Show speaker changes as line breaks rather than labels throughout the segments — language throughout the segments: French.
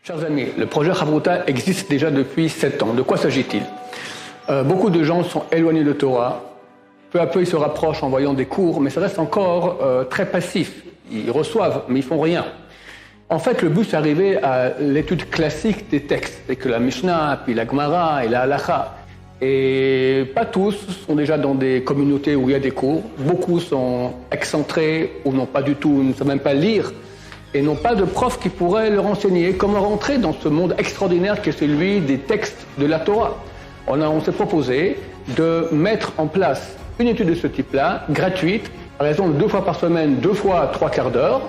Chers amis, le projet Chavruta existe déjà depuis 7 ans. De quoi s'agit-il? Beaucoup de gens sont éloignés de Torah. Peu à peu, ils se rapprochent en voyant des cours, mais ça reste encore très passif. Ils reçoivent, mais ils font rien. En fait, le but, c'est d'arriver à l'étude classique des textes. C'est que la Mishnah, puis la Gemara et la Halacha. Et pas tous sont déjà dans des communautés où il y a des cours. Beaucoup sont excentrés ou n'ont pas du tout, ne savent même pas lire. Et n'ont pas de prof qui pourrait leur enseigner comment rentrer dans ce monde extraordinaire qui est celui des textes de la Torah. On s'est proposé de mettre en place une étude de ce type-là, gratuite, à raison de 2 fois par semaine, 2 fois 3 quarts d'heure.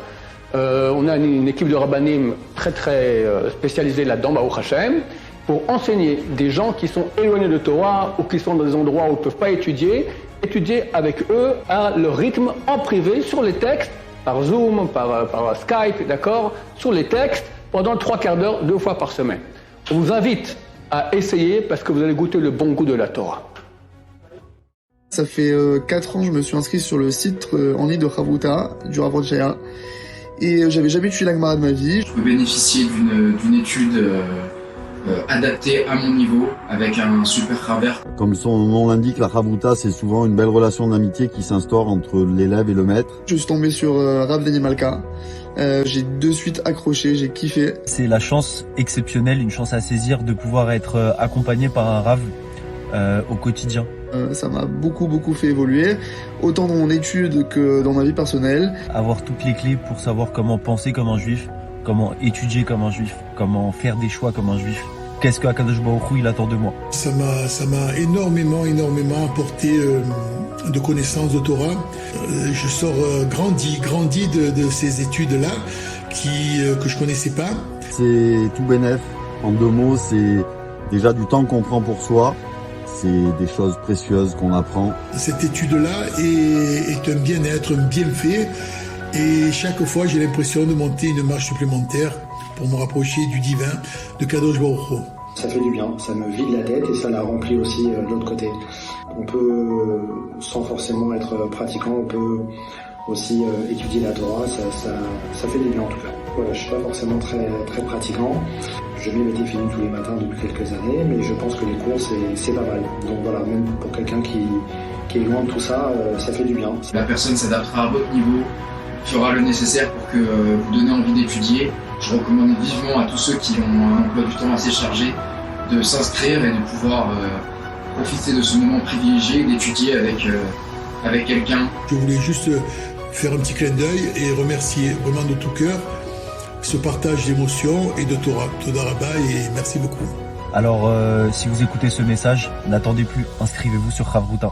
On a une équipe de rabbanim très spécialisée là-dedans, Baruch Hashem, pour enseigner des gens qui sont éloignés de Torah ou qui sont dans des endroits où ils ne peuvent pas étudier avec eux à leur rythme en privé sur les textes, par Zoom, par Skype, d'accord, sur les textes, pendant 3 quarts d'heure, 2 fois par semaine. On vous invite à essayer parce que vous allez goûter le bon goût de la Torah.
Ça fait 4 ans que je me suis inscrit sur le site en ligne de Chavruta, du Rav Rothschild, et j'avais jamais étudié la Gemara de ma vie.
Je peux bénéficier d'une étude adaptée à mon niveau, avec un super Raver.
Comme son nom l'indique, la Chavruta, c'est souvent une belle relation d'amitié qui s'instaure entre l'élève et le maître.
Je suis tombé sur Rav Dani Malka. J'ai de suite accroché, j'ai kiffé.
C'est la chance exceptionnelle, une chance à saisir de pouvoir être accompagné par un Rav au quotidien.
Ça m'a beaucoup fait évoluer, autant dans mon étude que dans ma vie personnelle.
Avoir toutes les clés pour savoir comment penser comme un juif, comment étudier comme un juif, comment faire des choix comme un juif. Qu'est-ce que Akadosh Baruch Hu il attend de moi?
Ça m'a énormément apporté de connaissances de Torah. Je sors grandi de ces études-là que je connaissais pas.
C'est tout bénef. En 2 mots, c'est déjà du temps qu'on prend pour soi. C'est des choses précieuses qu'on apprend.
Cette étude-là est un bien-être, un bienfait. Et chaque fois, j'ai l'impression de monter une marche supplémentaire pour me rapprocher du divin, de Kadosh Baruch Hu.
Ça fait du bien, ça me vide la tête et ça la remplit aussi de l'autre côté. On peut, sans forcément être pratiquant, on peut aussi étudier la Torah, ça fait du bien en tout cas. Voilà, je suis pas forcément très pratiquant. Je mets mes défis tous les matins depuis quelques années, mais je pense que les cours c'est pas mal. Donc voilà, même pour quelqu'un qui est loin de tout ça, ça fait du bien.
La personne s'adaptera à votre niveau, fera le nécessaire pour que vous donniez envie d'étudier. Je recommande vivement à tous ceux qui ont un emploi du temps assez chargé de s'inscrire et de pouvoir profiter de ce moment privilégié d'étudier avec quelqu'un.
Je voulais juste faire un petit clin d'œil et remercier vraiment de tout cœur ce partage d'émotions et de Torah. Toda Rabba et merci beaucoup.
Alors si vous écoutez ce message, n'attendez plus, inscrivez-vous sur Chavruta.